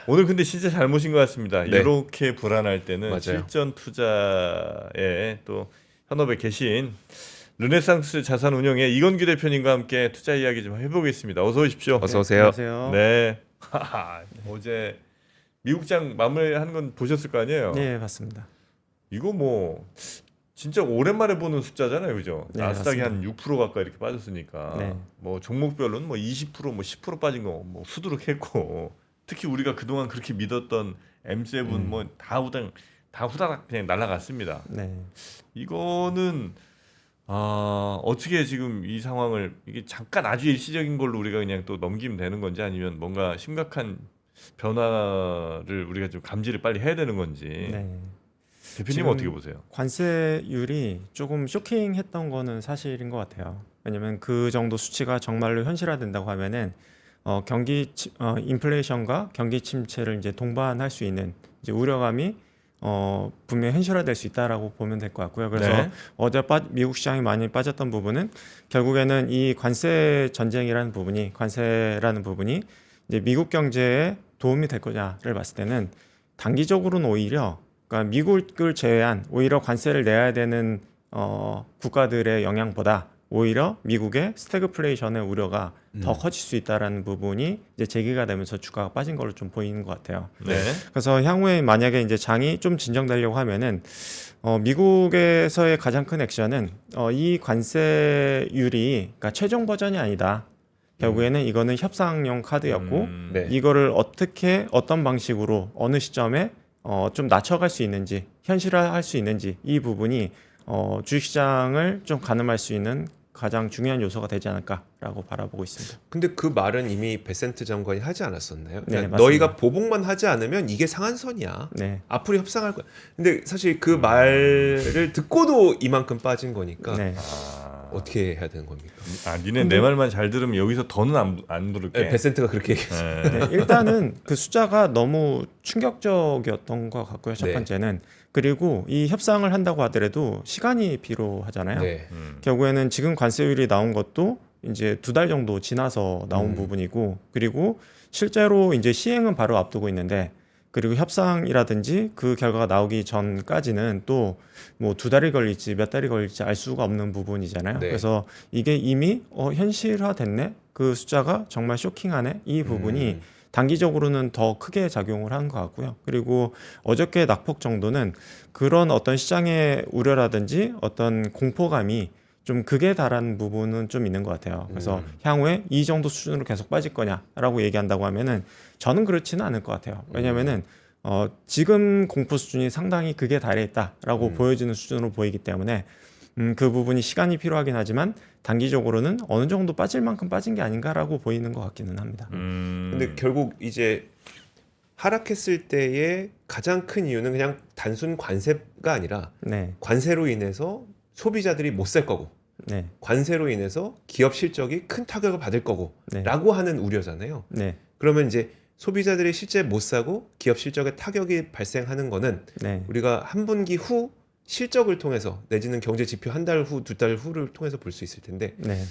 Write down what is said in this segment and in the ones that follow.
오늘 근데 진짜 잘 모신 것 같습니다. 네. 이렇게 불안할 때는 맞아요. 실전 투자에 또 현업에 계신 르네상스 자산운용의 이건규 대표님과 함께 투자 이야기 좀 해보겠습니다. 어서 오십시오. 어서 오세요. 안녕하세요. 네. 어제 미국장 마무리하는 건 보셨을 거 아니에요? 네, 맞습니다. 이거 뭐 진짜 오랜만에 보는 숫자잖아요, 그죠? 네, 나스닥이 맞습니다. 한 6% 가까이 이렇게 빠졌으니까 네. 뭐 종목별로는 뭐 20%, 뭐 10% 빠진 거 뭐 수두룩했고 특히 우리가 그동안 그렇게 믿었던 M7 뭐 다 후다닥 그냥 날아갔습니다. 네. 이거는 어떻게 지금 이 상황을 이게 잠깐 아주 일시적인 걸로 우리가 그냥 또 넘기면 되는 건지 아니면 뭔가 심각한 변화를 우리가 좀 감지를 빨리 해야 되는 건지 네. 대표님 지금 어떻게 보세요? 관세율이 조금 쇼킹했던 거는 사실인 것 같아요. 왜냐면 그 정도 수치가 정말로 현실화된다고 하면은 인플레이션과 경기 침체를 이제 동반할 수 있는 이제 우려감이 분명히 현실화될 수 있다라고 보면 될 것 같고요. 그래서 네. 어제 미국 시장이 많이 빠졌던 부분은 결국에는 이 관세라는 부분이 이제 미국 경제에 도움이 될 거냐를 봤을 때는 단기적으로는 오히려 그러니까 미국을 제외한 오히려 관세를 내야 되는 국가들의 영향보다 오히려 미국의 스태그플레이션의 우려가 더 커질 수 있다라는 부분이 이제 제기가 되면서 주가가 빠진 걸로 좀 보이는 것 같아요. 네. 그래서 향후에 만약에 이제 장이 좀 진정되려고 하면은 미국에서의 가장 큰 액션은 이 관세율이 그러니까 최종 버전이 아니다. 결국에는 이거는 협상용 카드였고 네. 이거를 어떻게 어떤 방식으로 어느 시점에 좀 낮춰갈 수 있는지 현실화할 수 있는지 이 부분이 주식시장을 좀 가늠할 수 있는 가장 중요한 요소가 되지 않을까라고 바라보고 있습니다. 근데 그 말은 이미 베센트 장관이 하지 않았었나요? 네, 그러니까 맞습니다. 너희가 보복만 하지 않으면 이게 상한선이야. 네, 앞으로 협상할 거야. 근데 사실 그 말을 듣고도 이만큼 빠진 거니까 네. 어떻게 해야 되는 겁니까? 니네 내 말만 잘 들으면 여기서 더는 안 부를게. 네, 베센트가 그렇게 얘기했어요. 네. 네, 일단은 그 숫자가 너무 충격적이었던 것 같고요. 첫 네. 번째는 그리고 이 협상을 한다고 하더라도 시간이 필요하잖아요. 네. 결국에는 지금 관세율이 나온 것도 이제 2달 정도 지나서 나온 부분이고 그리고 실제로 이제 시행은 바로 앞두고 있는데 그리고 협상이라든지 그 결과가 나오기 전까지는 또 뭐 2달이 걸릴지 몇 달이 걸릴지 알 수가 없는 부분이잖아요. 네. 그래서 이게 이미 현실화됐네. 그 숫자가 정말 쇼킹하네. 이 부분이 단기적으로는 더 크게 작용을 하는 것 같고요. 그리고 어저께 낙폭 정도는 그런 어떤 시장의 우려라든지 어떤 공포감이 좀 극에 달한 부분은 좀 있는 것 같아요. 그래서 향후에 이 정도 수준으로 계속 빠질 거냐라고 얘기한다고 하면은 저는 그렇지는 않을 것 같아요. 왜냐하면은 지금 공포 수준이 상당히 극에 달해 있다라고 보여지는 수준으로 보이기 때문에 그 부분이 시간이 필요하긴 하지만 단기적으로는 어느 정도 빠질 만큼 빠진 게 아닌가라고 보이는 것 같기는 합니다. 근데 결국 이제 하락했을 때의 가장 큰 이유는 그냥 단순 관세가 아니라 네, 관세로 인해서 소비자들이 못 살 거고 네, 관세로 인해서 기업 실적이 큰 타격을 받을 거고 네. 라고 하는 우려잖아요. 네, 그러면 이제 소비자들이 실제 못 사고 기업 실적에 타격이 발생하는 거는 네, 우리가 한 분기 후 실적을 통해서 내지는 경제 지표 한 달 후, 2달 후를 통해서 볼 수 있을 텐데 네.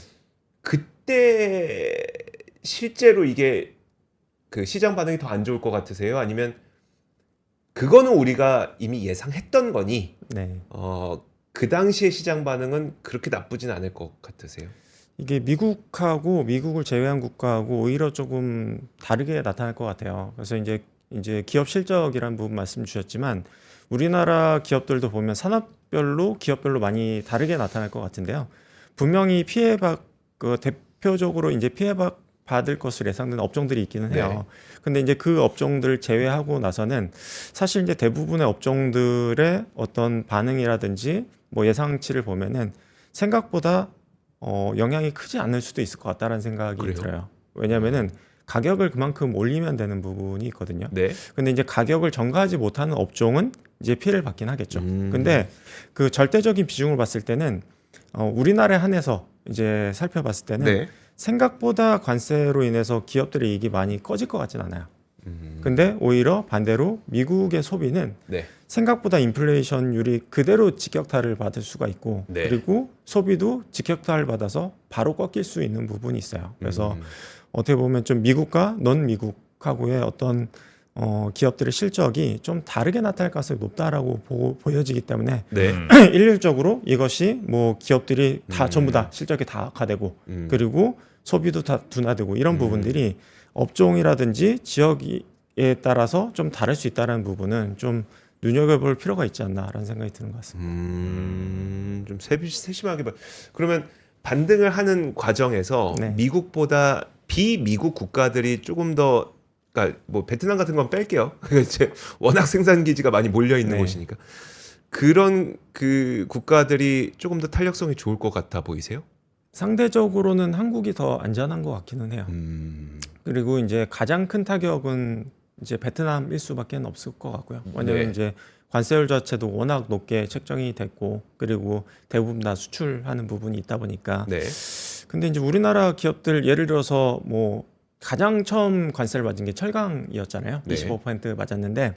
그때 실제로 이게 그 시장 반응이 더 안 좋을 것 같으세요? 아니면 그거는 우리가 이미 예상했던 거니 네. 그 당시의 시장 반응은 그렇게 나쁘진 않을 것 같으세요? 이게 미국하고 미국을 제외한 국가하고 오히려 조금 다르게 나타날 것 같아요. 그래서 이제 기업 실적이라는 부분 말씀 주셨지만 우리나라 기업들도 보면 산업별로 기업별로 많이 다르게 나타날 것 같은데요. 분명히 대표적으로 이제 받을 것으로 예상되는 업종들이 있기는 해요. 근데 이제 그 업종들 제외하고 나서는 사실 이제 대부분의 업종들의 어떤 반응이라든지 뭐 예상치를 보면은 생각보다 영향이 크지 않을 수도 있을 것 같다라는 생각이 그래요? 들어요. 왜냐하면은 가격을 그만큼 올리면 되는 부분이 있거든요. 네. 근데 이제 가격을 전가하지 못하는 업종은 이제 피해를 받긴 하겠죠. 근데 그 절대적인 비중을 봤을 때는 우리나라에 한해서 이제 살펴봤을 때는 네. 생각보다 관세로 인해서 기업들의 이익이 많이 꺼질 것 같진 않아요. 근데 오히려 반대로 미국의 소비는 네. 생각보다 인플레이션율이 그대로 직격탄을 받을 수가 있고 네. 그리고 소비도 직격탄을 받아서 바로 꺾일 수 있는 부분이 있어요. 그래서 어떻게 보면 좀 미국과 넌 미국하고의 어떤 기업들의 실적이 좀 다르게 나타날 가능성이 높다라고 보여지기 때문에 네. 일률적으로 이것이 뭐 기업들이 다 전부 다 실적이 다 악화되고 그리고 소비도 다 둔화되고 이런 부분들이 업종이라든지 지역에 따라서 좀 다를 수 있다는 부분은 좀 눈여겨볼 필요가 있지 않나라는 생각이 드는 것 같습니다. 좀 세심하게 그러면 반등을 하는 과정에서 네. 미국보다 비미국 국가들이 조금 더 그러니까 뭐 베트남 같은 건 뺄게요. 이제 워낙 생산 기지가 많이 몰려 있는 네. 곳이니까 그런 그 국가들이 조금 더 탄력성이 좋을 것 같아 보이세요? 상대적으로는 한국이 더 안전한 것 같기는 해요. 그리고 이제 가장 큰 타격은 이제 베트남일 수밖에 없을 것 같고요. 왜냐하면 네. 이제 관세율 자체도 워낙 높게 책정이 됐고 그리고 대부분 다 수출하는 부분이 있다 보니까. 네. 근데 이제 우리나라 기업들 예를 들어서 뭐 가장 처음 관세를 맞은 게 철강이었잖아요. 네. 25% 맞았는데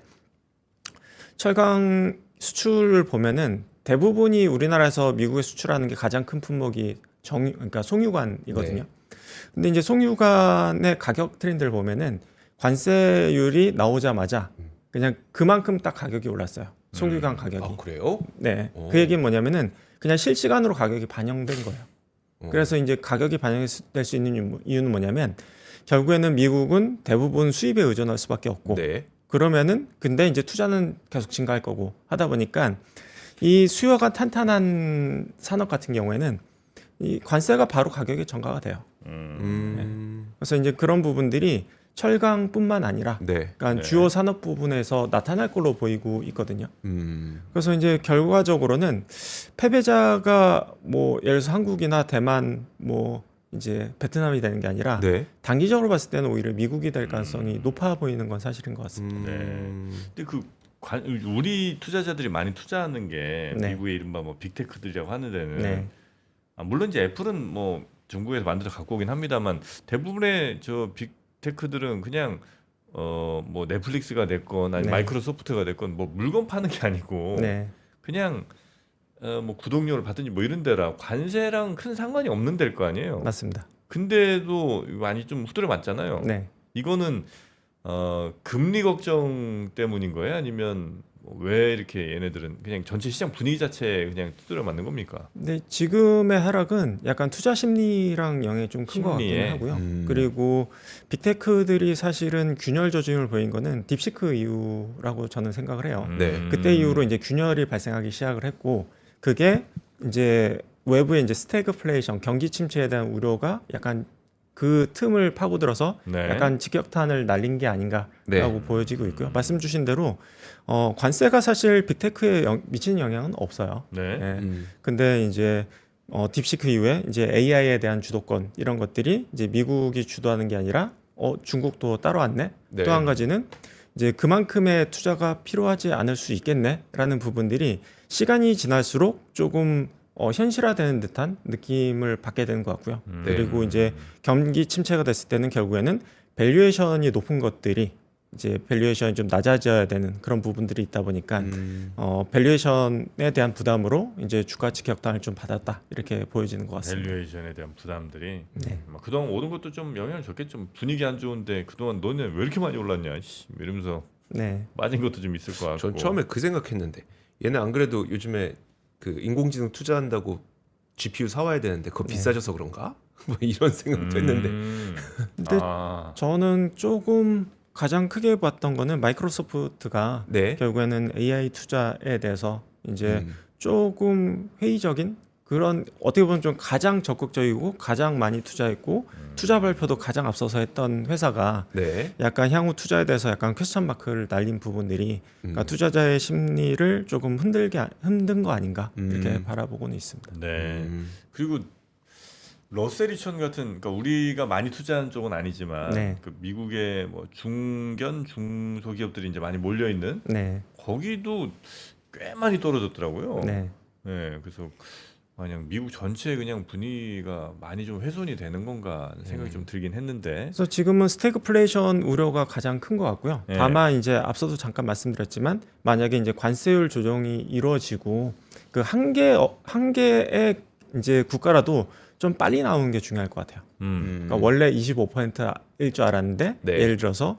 철강 수출을 보면은 대부분이 우리나라에서 미국에 수출하는 게 가장 큰 품목이 그러니까 송유관이거든요. 네. 근데 이제 송유관의 가격 트렌드를 보면은 관세율이 나오자마자 그냥 그만큼 딱 가격이 올랐어요. 송유관 가격이. 아 그래요? 네. 오. 그 얘기는 뭐냐면은 그냥 실시간으로 가격이 반영된 거예요. 그래서 이제 가격이 반영될 수 있는 이유는 뭐냐면 결국에는 미국은 대부분 수입에 의존할 수밖에 없고 네. 그러면은 근데 이제 투자는 계속 증가할 거고 하다 보니까 이 수요가 탄탄한 산업 같은 경우에는 이 관세가 바로 가격에 전가가 돼요. 그래서 이제 그런 부분들이 철강뿐만 아니라 네. 그러니까 네. 주요 산업 부분에서 나타날 걸로 보이고 있거든요. 음. 그래서 이제 결과적으로는 패배자가 뭐 예를 들어서 한국이나 대만 뭐 이제 베트남이 되는 게 아니라 네. 단기적으로 봤을 때는 오히려 미국이 될 가능성이 높아 보이는 건 사실인 것 같습니다. 근데 우리 투자자들이 많이 투자하는 게 네. 미국의 이른바 뭐 빅테크들이라고 하는 데는 네. 물론 이제 애플은 뭐 중국에서 만들어 갖고 오긴 합니다만 대부분의 저 빅테크들은 그냥 뭐 넷플릭스가 됐건 아니 네. 마이크로소프트가 됐건 뭐 물건 파는 게 아니고 네. 그냥 뭐 구독료를 받든지 뭐 이런 데라 관세랑 큰 상관이 없는 데일 거 아니에요. 맞습니다. 근데도 많이 좀 후드려 맞잖아요. 네. 이거는 금리 걱정 때문인 거예요? 아니면 왜 이렇게 얘네들은 그냥 전체 시장 분위기 자체에 그냥 두드려 맞는 겁니까? 근데 지금의 하락은 약간 투자 심리랑 영향이 좀 큰 것 같긴 심리에? 하고요. 그리고 빅테크들이 사실은 균열 조짐을 보인 거는 딥시크 이후라고 저는 생각을 해요. 네. 그때 이후로 이제 균열이 발생하기 시작을 했고 그게 이제 외부의 이제 스태그플레이션 경기 침체에 대한 우려가 약간 그 틈을 파고들어서 네. 약간 직격탄을 날린 게 아닌가라고 네. 보여지고 있고요. 말씀 주신 대로 관세가 사실 빅테크에 미치는 영향은 없어요. 네. 예. 근데 이제 딥시크 이후에 이제 AI에 대한 주도권 이런 것들이 이제 미국이 주도하는 게 아니라 중국도 따라왔네. 네. 또 한 가지는 이제 그만큼의 투자가 필요하지 않을 수 있겠네라는 부분들이 시간이 지날수록 조금 현실화되는 듯한 느낌을 받게 되는 것 같고요. 네. 그리고 이제 경기 침체가 됐을 때는 결국에는 밸류에이션이 높은 것들이 이제 밸류에이션이 좀 낮아져야 되는 그런 부분들이 있다 보니까 밸류에이션에 대한 부담으로 이제 주가 직격탄을 좀 받았다 이렇게 보여지는 것 같습니다. 밸류에이션에 대한 부담들이 네. 그동안 오는 것도 좀 영향을 줬겠죠. 분위기 안 좋은데 그동안 너네 왜 이렇게 많이 올랐냐 씨, 이러면서 네. 빠진 것도 좀 있을 것 같고. 전 처음에 그 생각했는데 얘는 안 그래도 요즘에 그 인공지능 투자한다고 GPU 사와야 되는데 그거 네. 비싸져서 그런가? 뭐 이런 생각도 했는데. 근데 저는 조금 가장 크게 봤던 거는 마이크로소프트가 네. 결국에는 AI 투자에 대해서 이제 음. 조금 회의적인 그런 어떻게 보면 좀 가장 적극적이고 가장 많이 투자했고 투자 발표도 가장 앞서서 했던 회사가 네. 약간 향후 투자에 대해서 약간 퀘스천 마크를 날린 부분들이 그러니까 투자자의 심리를 조금 흔든 거 아닌가 이렇게 바라보고는 있습니다. 네. 그리고 러셀2000 같은 그러니까 우리가 많이 투자한 쪽은 아니지만 네. 그 미국의 뭐 중견 중소기업들이 이제 많이 몰려 있는 네, 거기도 꽤 많이 떨어졌더라고요. 네, 네, 그래서 그냥 미국 전체 그냥 분위기가 많이 좀 훼손이 되는 건가 하는 생각이 좀 들긴 했는데. 그래서 지금은 스태그플레이션 우려가 가장 큰 것 같고요. 네. 다만 이제 앞서도 잠깐 말씀드렸지만 만약에 이제 관세율 조정이 이루어지고 그 한 개의 이제 국가라도 좀 빨리 나오는 게 중요할 것 같아요. 그러니까 원래 25%일 줄 알았는데 네. 예를 들어서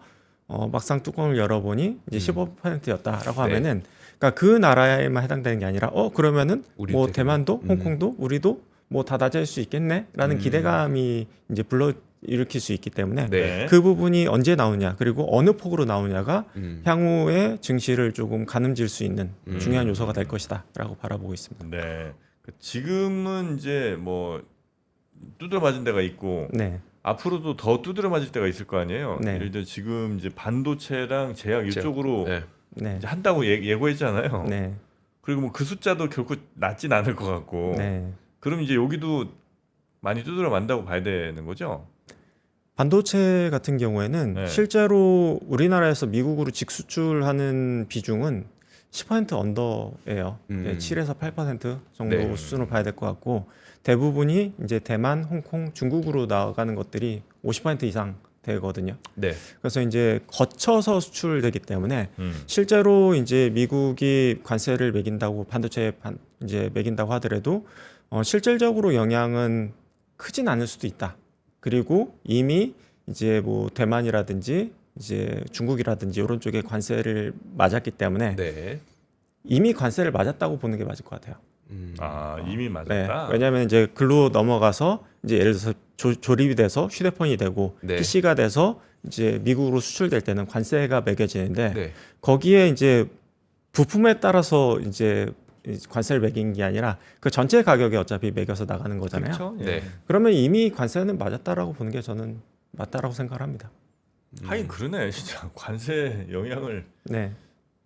막상 뚜껑을 열어보니 이제 15%였다라고 네. 하면은 그러니까 그 나라에만 해당되는 게 아니라 그러면은 우리도 뭐 되게- 대만도 홍콩도 우리도 뭐 다 낮아질 수 있겠네라는 기대감이 이제 불러 일으킬 수 있기 때문에 네. 그 부분이 언제 나오냐 그리고 어느 폭으로 나오냐가 음. 향후의 증시를 조금 가늠질 수 있는 음. 중요한 요소가 될 것이다라고 바라보고 있습니다. 네. 지금은 이제 뭐 두드려 맞은 데가 있고 네, 앞으로도 더 두드려 맞을 때가 있을 거 아니에요. 네. 예를 들어 지금 이제 반도체랑 제약 이쪽으로 네. 네, 이제 한다고 예고했잖아요. 네, 그리고 뭐 그 숫자도 결코 낮진 않을 것 같고. 네. 그럼 이제 여기도 많이 두드려 만다고 봐야 되는 거죠. 반도체 같은 경우에는 네. 실제로 우리나라에서 미국으로 직수출하는 비중은 10% 언더예요. 음. 7에서 8% 정도 네. 수준으로 봐야 될 것 같고 대부분이 이제 대만, 홍콩, 중국으로 나가는 것들이 50% 이상 되거든요. 네. 그래서 이제 거쳐서 수출되기 때문에 음. 실제로 이제 미국이 관세를 매긴다고 반도체에 이제 매긴다고 하더라도 실질적으로 영향은 크진 않을 수도 있다. 그리고 이미 이제 뭐 대만이라든지 이제 중국이라든지 이런 쪽에 관세를 맞았기 때문에 네. 이미 관세를 맞았다고 보는 게 맞을 것 같아요. 아 이미 네. 맞았다. 왜냐하면 이제 글로 넘어가서 이제 예를 들어서 조립이 돼서 휴대폰이 되고 네. PC가 돼서 이제 미국으로 수출될 때는 관세가 매겨지는데 네. 거기에 이제 부품에 따라서 이제 관세를 매긴 게 아니라 그 전체 가격에 어차피 매겨서 나가는 거잖아요. 그렇죠. 예. 네. 그러면 이미 관세는 맞았다라고 보는 게 저는 맞다라고 생각을 합니다. 하긴 그러네 진짜 관세 영향을 네,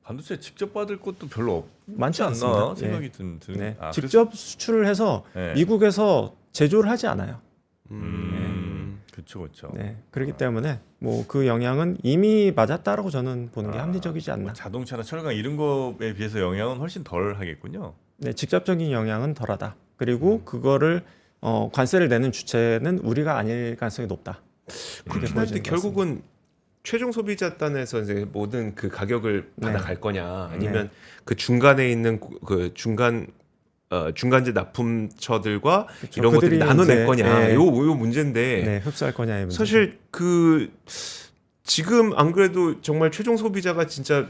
반도체 직접 받을 것도 별로 없지 많지 않나 않습니다. 생각이 드는. 네. 아, 직접 수출을 해서 그래서- 네. 미국에서 제조를 하지 않아요. 그렇죠, 그렇죠. 네, 그렇기 때문에 뭐 그 영향은 이미 맞았다라고 저는 보는 게 합리적이지 않나. 뭐 자동차나 철강 이런 거에 비해서 영향은 훨씬 덜 하겠군요. 네, 직접적인 영향은 덜하다. 그리고 그거를 관세를 내는 주체는 우리가 아닐 가능성이 높다. 이렇게 그렇긴 한데 보여지는 것 결국은 최종 소비자단에서 이제 모든 그 가격을 네. 받아갈 거냐 아니면 그 중간에 있는 그 중간재 납품처들과 그렇죠. 이런 것들이 그들이 나눠낼 이제, 거냐 네. 요 문제인데 네, 흡수할 거냐의 문제. 사실 그 지금 안 그래도 정말 최종 소비자가 진짜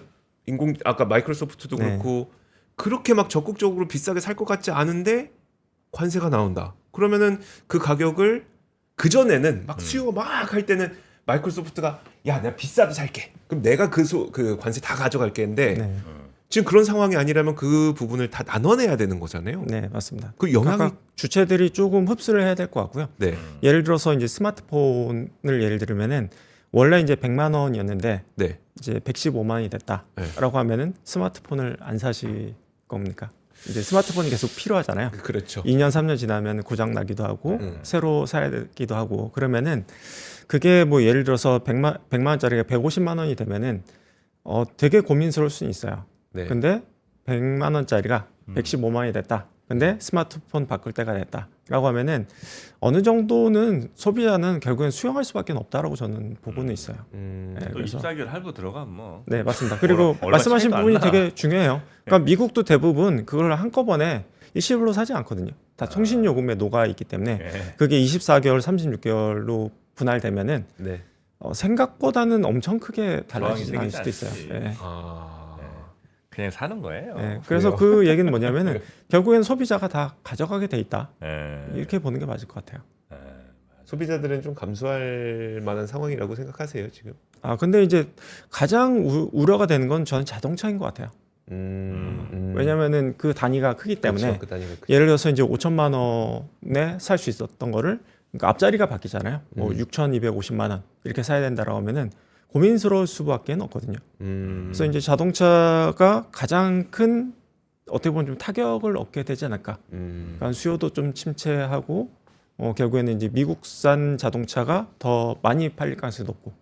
아까 마이크로소프트도 네. 그렇고 그렇게 막 적극적으로 비싸게 살 것 같지 않은데 관세가 나온다. 그러면은 그 가격을 그 전에는 막 수요가 막 할 때는 마이크로소프트가 야 내가 비싸도 살게. 그럼 내가 그 관세 다 가져갈게 했는데 네, 지금 그런 상황이 아니라면 그 부분을 다 나눠내야 되는 거잖아요. 네, 맞습니다. 그 영향이 각각 주체들이 조금 흡수를 해야 될 것 같고요. 네. 예를 들어서 이제 스마트폰을 예를 들면은 원래 이제 100만 원이었는데 네. 이제 115만 원이 됐다라고 하면은 스마트폰을 안 사실 겁니까? 이제 스마트폰이 계속 필요하잖아요. 그렇죠. 2년 3년 지나면 고장 나기도 하고 음. 새로 사야 되기도 하고 그러면은 그게 뭐 예를 들어서 100만 원짜리가 150만 원이 되면은 되게 고민스러울 수는 있어요. 네. 근데 100만 원짜리가 115만 원이 됐다. 근데 스마트폰 바꿀 때가 됐다라고 하면은 어느 정도는 소비자는 결국엔 수용할 수밖에 없다라고 저는 보고는 있어요. 네, 또 그래서 입사결 할부 들어가면 뭐. 네, 맞습니다. 그리고 얼마 말씀하신 차이도 안 부분이 나. 되게 중요해요. 그러니까 미국도 대부분 그걸 한꺼번에 일시불로 사지 않거든요. 다 통신 요금에 녹아 있기 때문에 예. 그게 24개월, 36개월로 분할되면은 네. 생각보다는 엄청 크게 달라지지 저항이 않을 수도 생기지 있어요. 않지. 예. 아. 그냥 사는 거예요. 예. 그래서 그 얘기는 뭐냐면은 결국엔 소비자가 다 가져가게 돼 있다. 예. 이렇게 보는 게 맞을 것 같아요. 예. 소비자들은 좀 감수할 만한 상황이라고 생각하세요 지금? 근데 이제 가장 우려가 되는 건 저는 자동차인 것 같아요. 왜냐면은 그 단위가 크기 때문에 그렇죠, 그 단위가 크죠. 예를 들어서 이제 5천만 원에 살 수 있었던 거를 그러니까 앞자리가 바뀌잖아요. 뭐 6,250만 원 이렇게 사야 된다라고 하면은 고민스러울 수밖에 없거든요. 그래서 이제 자동차가 가장 큰 어떻게 보면 좀 타격을 얻게 되지 않을까. 그러니까 수요도 좀 침체하고 결국에는 이제 미국산 자동차가 더 많이 팔릴 가능성이 높고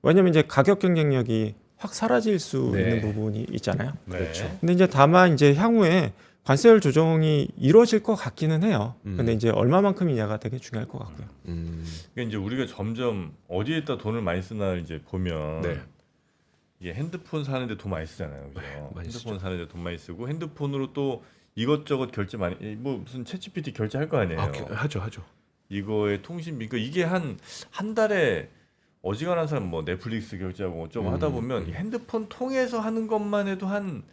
왜냐하면 이제 가격 경쟁력이 확 사라질 수 네. 있는 부분이 있잖아요. 네. 그렇죠. 근데 이제 다만 이제 향후에 관세율 조정이 이루어질 것 같기는 해요. 근데 이제 얼마만큼이냐가 되게 중요할 것 같고요. 그러니까 이제 우리가 점점 어디에다 돈을 많이 쓰나 이제 보면 네. 이게 핸드폰 사는데 돈 많이 쓰잖아요. 그죠? 많이 핸드폰 사는데 돈 많이 쓰고 핸드폰으로 또 이것저것 결제 많이 뭐 무슨 챗GPT 결제할 거 아니에요. 하죠. 이거의 통신비 그러니까 이게 한 달에 어지간한 사람 뭐 넷플릭스 결제하고 어쩌고 하다 보면 이 핸드폰 통해서 하는 것만 해도 한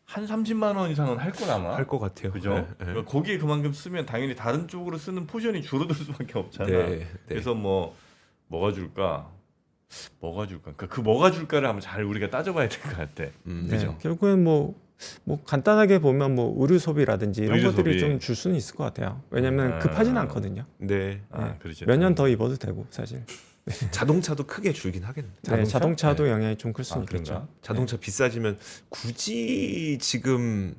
30만 원 이상은 할 걸 아마. 할 것 같아요. 그죠? 네, 네. 그러니까 거기에 그만큼 쓰면 당연히 다른 쪽으로 쓰는 포션이 줄어들 수밖에 없잖아. 네, 네. 그래서 뭐가 줄까? 그러니까 그 뭐가 줄까를 한번 잘 우리가 따져봐야 될 것 같아. 네, 그죠? 결국엔 뭐 간단하게 보면 뭐 의류 소비라든지 이런 의류 것들이 소비. 좀 줄 수는 있을 것 같아요. 왜냐하면 급하진 않거든요. 네. 그렇죠. 몇 년 더 입어도 되고 사실. 자동차도 크게 줄긴 하겠네. 네, 자동차도 네. 영향이 좀 클 수는 있겠죠. 그런가? 자동차 비싸지면 굳이 지금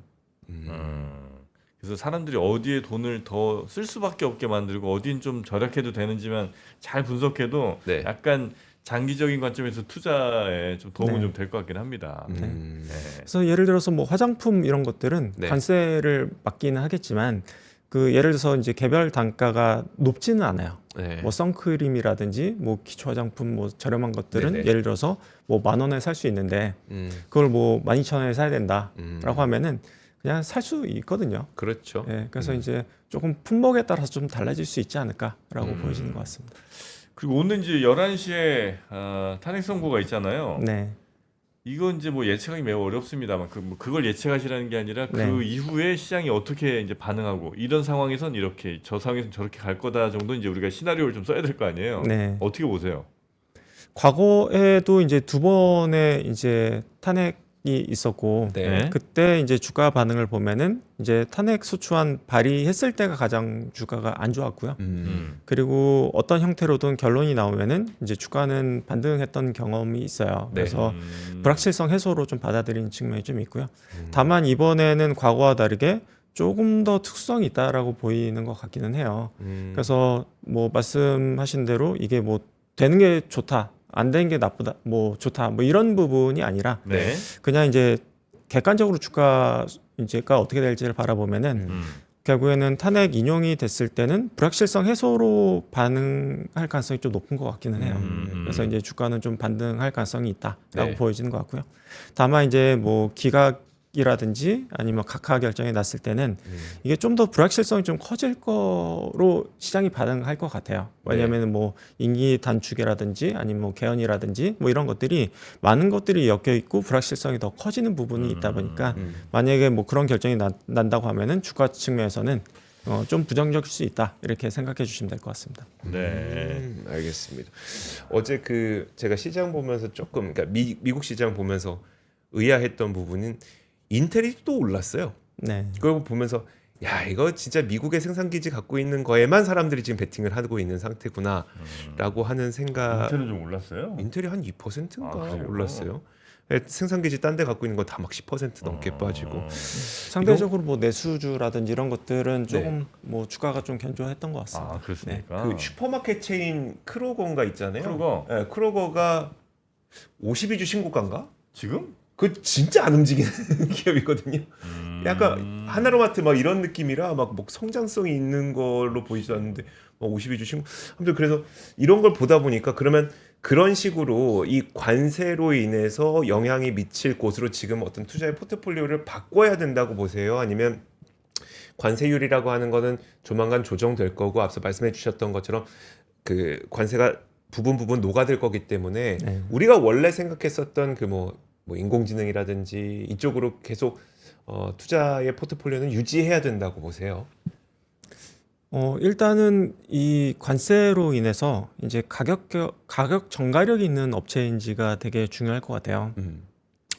그래서 사람들이 어디에 돈을 더 쓸 수밖에 없게 만들고 어딘 좀 절약해도 되는지만 잘 분석해도 네. 약간 장기적인 관점에서 투자에 좀 도움은 네. 좀 될 것 같긴 합니다. 네. 그래서 예를 들어서 뭐 화장품 이런 것들은 네. 관세를 받기는 하겠지만 그 예를 들어서 이제 개별 단가가 높지는 않아요. 네. 뭐 선크림이라든지 뭐 기초 화장품 뭐 저렴한 것들은 네네. 예를 들어서 뭐 10,000원에 살 수 있는데 그걸 뭐 12,000원에 사야 된다라고 하면은 그냥 살 수 있거든요. 그렇죠. 예, 그래서 이제 조금 품목에 따라서 좀 달라질 수 있지 않을까라고 보여지는 것 같습니다. 그리고 오늘 이제 11시에 탄핵 선고가 있잖아요. 네. 이건 이제 뭐 예측하기 매우 어렵습니다만 그걸 예측하시라는 게 아니라 그 네. 이후에 시장이 어떻게 이제 반응하고 이런 상황에선 이렇게 저 상황에선 저렇게 갈 거다 정도 이제 우리가 시나리오를 좀 써야 될 거 아니에요. 네. 어떻게 보세요? 과거에도 이제 두 번의 이제 탄핵이 있었고 네. 그때 이제 주가 반응을 보면은 이제 탄핵 소추안 발의했을 때가 가장 주가가 안 좋았고요. 그리고 어떤 형태로든 결론이 나오면은 이제 주가는 반등했던 경험이 있어요. 네. 그래서 불확실성 해소로 좀 받아들이는 측면이 좀 있고요. 다만 이번에는 과거와 다르게 조금 더 특수성이 있다라고 보이는 것 같기는 해요. 그래서 뭐 말씀하신 대로 이게 뭐 되는 게 좋다, 안 되는 게 나쁘다, 뭐 좋다, 뭐 이런 부분이 아니라 네. 그냥 이제 객관적으로 주가 이제가 어떻게 될지를 바라보면은 결국에는 탄핵 인용이 됐을 때는 불확실성 해소로 반응할 가능성이 좀 높은 것 같기는 해요. 그래서 이제 주가는 좀 반등할 가능성이 있다라고 네. 보여지는 것 같고요. 다만 이제 뭐 기각이라든지 아니면 각하 결정이 났을 때는 이게 좀 더 불확실성이 좀 커질 거로 시장이 반응할 것 같아요. 왜냐하면 뭐 임기 단축이라든지 아니면 뭐 개헌이라든지 뭐 이런 것들이 많은 것들이 엮여 있고 불확실성이 더 커지는 부분이 있다 보니까 만약에 뭐 그런 결정이 난다고 하면은 주가 측면에서는 좀 부정적일 수 있다 이렇게 생각해 주시면 될 것 같습니다. 네. 알겠습니다. 어제 그 제가 시장 보면서 조금 그러니까 미국 시장 보면서 의아했던 부분은 인텔이 또 올랐어요. 네. 그걸 보면서 야 이거 진짜 미국의 생산 기지 갖고 있는 거에만 사람들이 지금 베팅을 하고 있는 상태구나라고 하는 생각. 인텔은 좀 올랐어요. 인텔이 한 2%인가 그래요? 올랐어요. 생산 기지 딴 데 갖고 있는 거 다 막 10% 넘게 빠지고. 상대적으로 뭐 내수주라든지 이런 것들은 조금 뭐 주가가 좀 견조했던 것 같습니다. 그렇습니까? 그 슈퍼마켓 체인 크로거인가 있잖아요. 크로거. 네, 크로거가 52주 신고가인가? 지금? 그 진짜 안 움직이는 기업이거든요. 약간 하나로마트 막 이런 느낌이라 막 뭐 성장성이 있는 걸로 보이지 않는데 52주 신고. 아무튼 그래서 이런 걸 보다 보니까 그러면 그런 식으로 이 관세로 인해서 영향이 미칠 곳으로 지금 어떤 투자의 포트폴리오를 바꿔야 된다고 보세요? 아니면 관세율이라고 하는 거는 조만간 조정될 거고 앞서 말씀해 주셨던 것처럼 그 관세가 부분 녹아들 거기 때문에 네. 우리가 원래 생각했었던 그 뭐 인공지능이라든지 이쪽으로 계속 투자의 포트폴리오는 유지해야 된다고 보세요. 일단은 이 관세로 인해서 이제 가격 전가력이 있는 업체인지가 되게 중요할 것 같아요.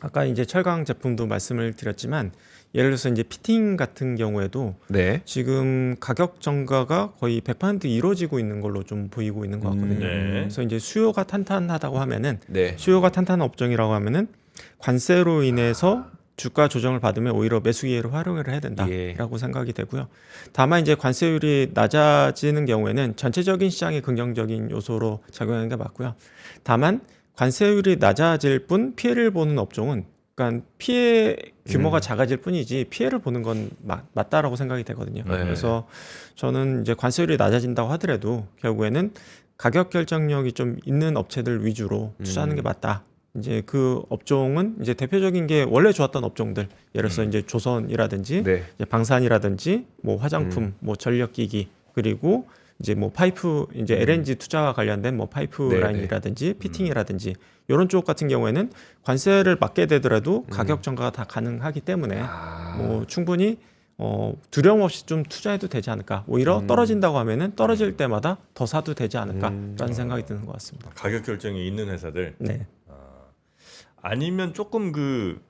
아까 이제 철강 제품도 말씀을 드렸지만 예를 들어서 이제 피팅 같은 경우에도 네. 지금 가격 전가가 거의 100% 이루어지고 있는 걸로 좀 보이고 있는 것 같거든요. 네. 그래서 이제 수요가 탄탄하다고 하면은 네. 수요가 탄탄한 업종이라고 하면은 관세로 인해서 주가 조정을 받으면 오히려 매수 기회로 활용을 해야 된다라고 예. 생각이 되고요. 다만 이제 관세율이 낮아지는 경우에는 전체적인 시장이 긍정적인 요소로 작용하는 게 맞고요. 다만 관세율이 낮아질 뿐 피해를 보는 업종은 그러니까 피해 규모가 작아질 뿐이지 피해를 보는 건 맞다라고 생각이 되거든요. 네. 그래서 저는 이제 관세율이 낮아진다고 하더라도 결국에는 가격 결정력이 좀 있는 업체들 위주로 투자하는 게 맞다. 이제 그 업종은 이제 대표적인 게 원래 좋았던 업종들, 예를 들어서 이제 조선이라든지 네. 이제 방산이라든지 뭐 화장품, 뭐 전력기기 그리고 이제 뭐 파이프 이제 LNG 투자와 관련된 뭐 파이프 네네. 라인이라든지 피팅이라든지 이런 쪽 같은 경우에는 관세를 받게 되더라도 가격 전가가 다 가능하기 때문에 뭐 충분히 두려움 없이 좀 투자해도 되지 않을까. 오히려 떨어진다고 하면은 떨어질 때마다 더 사도 되지 않을까라는 생각이 드는 것 같습니다. 가격 결정이 있는 회사들. 네, 아니면 조금 그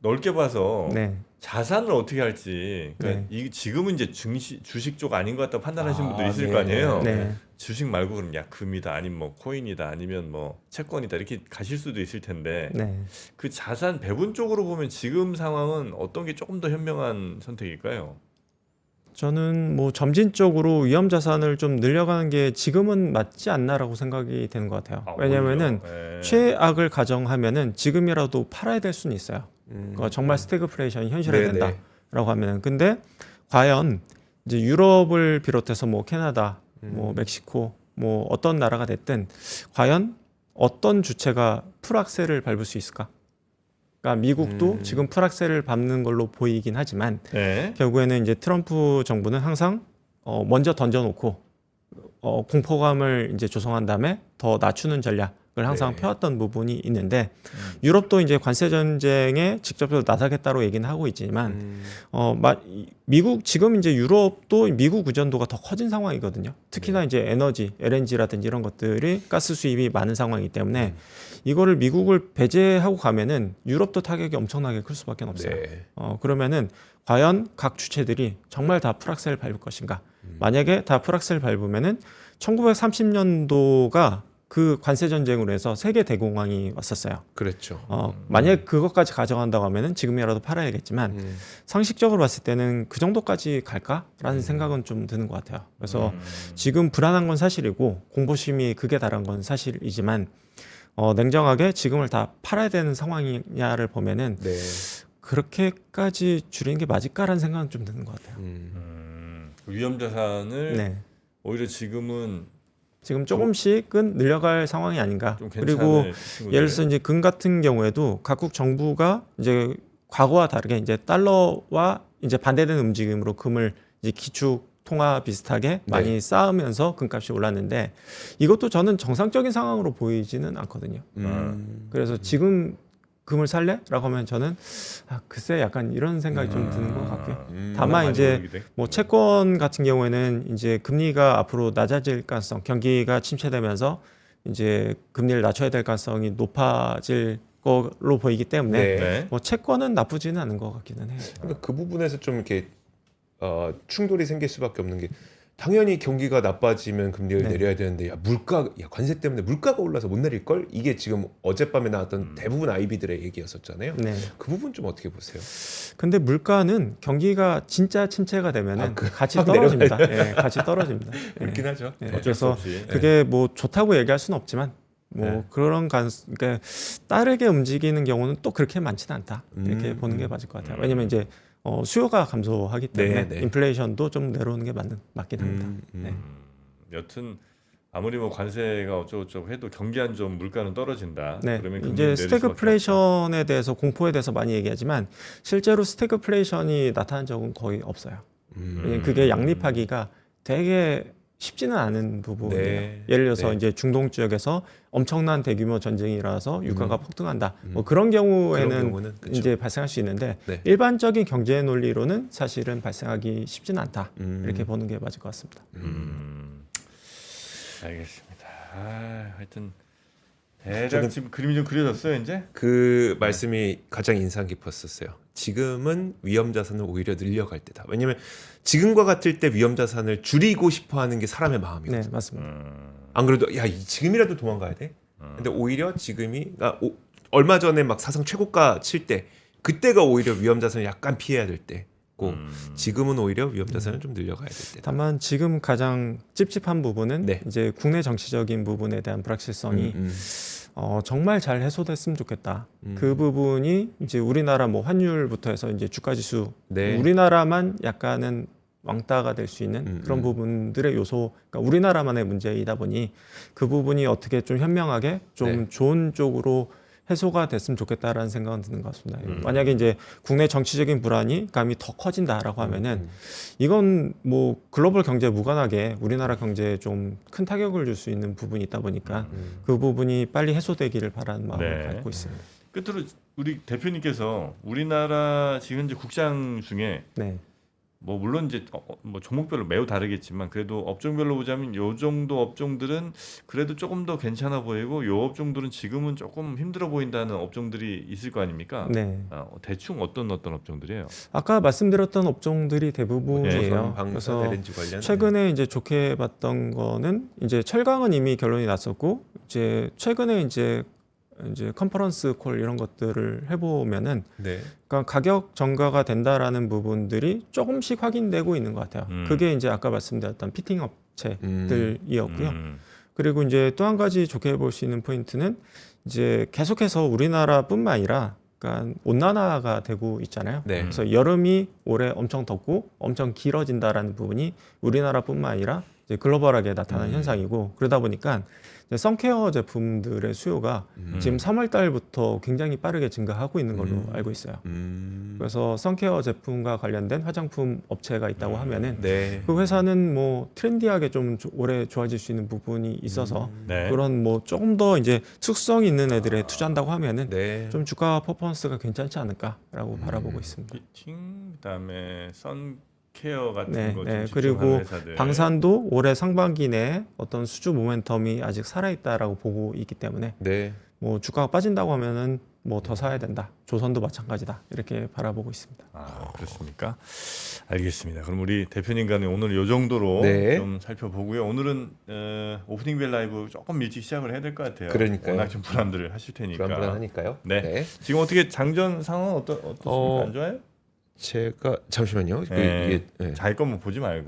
넓게 봐서 네, 자산을 어떻게 할지. 그러니까 네. 이 지금은 이제 주식 쪽 아닌 것 같다고 판단하시는 분들이 있을 네, 거 아니에요. 네. 주식 말고 그럼 야 금이다 아니면 뭐 코인이다 아니면 뭐 채권이다 이렇게 가실 수도 있을 텐데 네. 그 자산 배분 쪽으로 보면 지금 상황은 어떤 게 조금 더 현명한 선택일까요? 저는 뭐 점진적으로 위험 자산을 좀 늘려가는 게 지금은 맞지 않나라고 생각이 되는 것 같아요. 왜냐하면은 오히려. 예. 최악을 가정하면은 지금이라도 팔아야 될 수는 있어요. 그러니까 정말 스태그플레이션이 현실화된다라고 하면은 근데 과연 이제 유럽을 비롯해서 뭐 캐나다, 뭐 멕시코, 뭐 어떤 나라가 됐든 과연 어떤 주체가 풀악셀을 밟을 수 있을까? 그러니까 미국도 지금 풀악셀을 밟는 걸로 보이긴 하지만 네. 결국에는 이제 트럼프 정부는 항상 먼저 던져놓고 공포감을 이제 조성한 다음에 더 낮추는 전략을 항상 네. 펴왔던 부분이 있는데 유럽도 이제 관세 전쟁에 직접적으로 나서겠다고 얘기는 하고 있지만 미국 지금 이제 유럽도 미국 의존도가 더 커진 상황이거든요. 특히나 이제 에너지, LNG라든지 이런 것들이 가스 수입이 많은 상황이기 때문에 이거를 미국을 배제하고 가면은 유럽도 타격이 엄청나게 클 수밖에 없어요. 네. 그러면은 과연 각 주체들이 정말 다 풀악셀을 밟을 것인가? 만약에 다 풀악셀을 밟으면은 1930년도가 그 관세 전쟁으로 해서 세계 대공황이 왔었어요. 그랬죠. 만약 그것까지 가져간다고 하면은 지금이라도 팔아야겠지만 상식적으로 봤을 때는 그 정도까지 갈까라는 생각은 좀 드는 것 같아요. 그래서 지금 불안한 건 사실이고 공포심이 극에 달한 건 사실이지만 냉정하게 지금을 다 팔아야 되는 상황이냐를 보면은 네. 그렇게까지 줄이는 게 맞을까라는 생각은 좀 드는 것 같아요. 위험 자산을 네. 오히려 지금은 지금 조금씩은 늘려갈 상황이 아닌가. 좀 그리고 괜찮을 친구들. 예를 들어서 이제 금 같은 경우에도 각국 정부가 이제 과거와 다르게 이제 달러와 이제 반대되는 움직임으로 금을 이제 기축 통화 비슷하게 많이 쌓으면서 금값이 올랐는데 이것도 저는 정상적인 상황으로 보이지는 않거든요. 그래서 지금 금을 살래?라고 하면 저는 글쎄 약간 이런 생각이 좀 드는 것 같고요. 다만 많이 이제 오르게 돼? 뭐 채권 같은 경우에는 이제 금리가 앞으로 낮아질 가능성, 경기가 침체되면서 이제 금리를 낮춰야 될 가능성이 높아질 걸로 보이기 때문에 네. 네. 뭐 채권은 나쁘지는 않은 것 같기는 해요. 그러니까 그 부분에서 좀 이렇게 충돌이 생길 수밖에 없는 게 당연히 경기가 나빠지면 금리를 네. 내려야 되는데 관세 때문에 물가가 올라서 못 내릴 걸 이게 지금 어젯밤에 나왔던 대부분 아이비들의 얘기였었잖아요. 네. 그 부분 좀 어떻게 보세요? 근데 물가는 경기가 진짜 침체가 되면은 같이 확 떨어집니다. 예, 같이 떨어집니다. 예. 그렇긴 하죠. 예, 어쩔 수 그래서 없이. 그게 뭐 좋다고 얘기할 수는 없지만 뭐 네. 그런 그러니까 따르게 움직이는 경우는 또 그렇게 많지는 않다 이렇게 보는 게 맞을 것 같아요. 왜냐면 이제 수요가 감소하기 때문에 네, 네. 인플레이션도 좀 내려오는 게 맞긴 합니다. 네. 여튼 아무리 뭐 관세가 어쩌고저쩌고 해도 경기 안 좋으면 물가는 떨어진다. 네, 그러면 금리는 이제 내릴 수밖에 스태그플레이션에 대해서 공포에 대해서 많이 얘기하지만 실제로 스태그플레이션이 나타난 적은 거의 없어요. 왜냐면 그게 양립하기가 되게 쉽지는 않은 부분이에요. 네. 예를 들어서 네. 이제 중동 지역에서 엄청난 대규모 전쟁이 일어나서 유가가 폭등한다. 뭐 그런 경우에는 그런 경우는 그쵸. 이제 발생할 수 있는데 네. 일반적인 경제 논리로는 사실은 발생하기 쉽지는 않다. 음. 이렇게 보는 게 맞을 것 같습니다. 알겠습니다. 하여튼 대략 지금 그림이 좀 그려졌어요 이제. 그 말씀이 가장 인상 깊었었어요. 지금은 위험 자산을 오히려 늘려갈 때다. 왜냐하면 지금과 같을 때 위험 자산을 줄이고 싶어하는 게 사람의 마음이거든요. 네, 맞습니다. 안 그래도 지금이라도 도망가야 돼. 근데 오히려 지금이 얼마 전에 막 사상 최고가 칠 때 그때가 오히려 위험 자산을 약간 피해야 될 때고 지금은 오히려 위험 자산을 좀 늘려가야 될 때다. 다만 지금 가장 찝찝한 부분은 네. 이제 국내 정치적인 부분에 대한 불확실성이 정말 잘 해소됐으면 좋겠다. 그 부분이 이제 우리나라 뭐 환율부터 해서 이제 주가지수 네. 우리나라만 약간은 왕따가 될 수 있는 그런 부분들의 요소, 그러니까 우리나라만의 문제이다 보니 그 부분이 어떻게 좀 현명하게 좀 네. 좋은 쪽으로 해소가 됐으면 좋겠다라는 생각은 드는 것 같습니다. 만약에 이제 국내 정치적인 불안이 감이 더 커진다라고 하면은 이건 뭐 글로벌 경제에 무관하게 우리나라 경제에 좀 큰 타격을 줄 수 있는 부분이 있다 보니까 그 부분이 빨리 해소되기를 바라는 마음을 네. 갖고 있습니다. 끝으로 우리 대표님께서 우리나라 지금 현재 국장 중에 네. 뭐 물론 이제 뭐 종목별로 매우 다르겠지만 그래도 업종별로 보자면 요 정도 업종들은 그래도 조금 더 괜찮아 보이고 요 업종들은 지금은 조금 힘들어 보인다는 업종들이 있을 거 아닙니까? 네. 대충 어떤 업종들이에요? 아까 말씀드렸던 업종들이 대부분이에요. 방사 그래서 LNG 관련 최근에 이제 좋게 봤던 거는 이제 철강은 이미 결론이 났었고 이제 최근에 이제 컨퍼런스 콜 이런 것들을 해보면은 네. 그러니까 가격 전가가 된다라는 부분들이 조금씩 확인되고 있는 것 같아요. 그게 이제 아까 말씀드렸던 피팅 업체들이었고요. 그리고 이제 또 한 가지 좋게 볼 수 있는 포인트는 이제 계속해서 우리나라뿐만 아니라 그러니까 온난화가 되고 있잖아요. 네. 그래서 여름이 올해 엄청 덥고 엄청 길어진다라는 부분이 우리나라뿐만 아니라 이제 글로벌하게 나타난 현상이고 그러다 보니까 이제 선케어 제품들의 수요가 지금 3월 달부터 굉장히 빠르게 증가하고 있는 걸로 알고 있어요. 그래서 선케어 제품과 관련된 화장품 업체가 있다고 하면은 네. 그 회사는 뭐 트렌디하게 좀 올해 좋아질 수 있는 부분이 있어서 네. 그런 뭐 조금 더 이제 특성 있는 애들에 투자한다고 하면은 네. 좀 주가 퍼포먼스가 괜찮지 않을까라고 바라보고 있습니다. 피팅 그다음에 선케어 같은 네, 거 네. 좀 그리고 집중하는 회사들. 방산도 올해 상반기 내에 어떤 수주 모멘텀이 아직 살아있다라고 보고 있기 때문에 네. 뭐 주가가 빠진다고 하면은 뭐 더 사야 된다. 조선도 마찬가지다. 이렇게 바라보고 있습니다. 그렇습니까? 알겠습니다. 그럼 우리 대표님과는 오늘 요 정도로 네. 좀 살펴보고요. 오늘은 오프닝 벨 라이브 조금 일찍 시작을 해야 될 것 같아요. 그러니까요. 워낙 좀 불안들을 하실 테니까. 불안불안하니까요. 네. 지금 어떻게 장전 상황 어떻습니까? 안 좋아요? 제가 잠시만요. 네. 이게 네. 자기 것만 보지 말고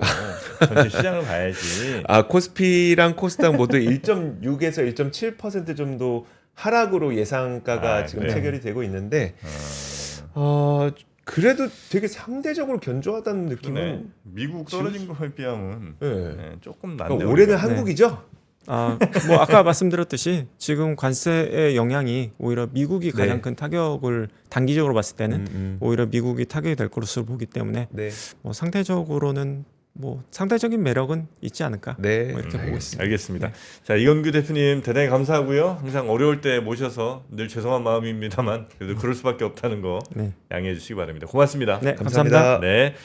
전체 시장을 봐야지. 코스피랑 코스닥 모두 1.6에서 1.7% 정도 하락으로 예상가가 지금 그래요? 체결이 되고 있는데 그래도 되게 상대적으로 견조하다는 느낌은 그러네. 미국 떨어진 거에 비하면 네. 조금 낫네요. 그러니까 올해는 우리가. 한국이죠? 뭐 아까 말씀드렸듯이 지금 관세의 영향이 오히려 미국이 가장 네. 큰 타격을 단기적으로 봤을 때는 오히려 미국이 타격이 될 것으로 보기 때문에 네. 뭐 상대적으로는 뭐 상대적인 매력은 있지 않을까 네. 뭐 이렇게 보고 있습니다. 알겠습니다. 자, 이건규 대표님 대단히 감사하고요. 항상 어려울 때 모셔서 늘 죄송한 마음입니다만 그래도 그럴 수밖에 없다는 거 네, 양해해 주시기 바랍니다. 고맙습니다. 네 감사합니다. 감사합니다. 네.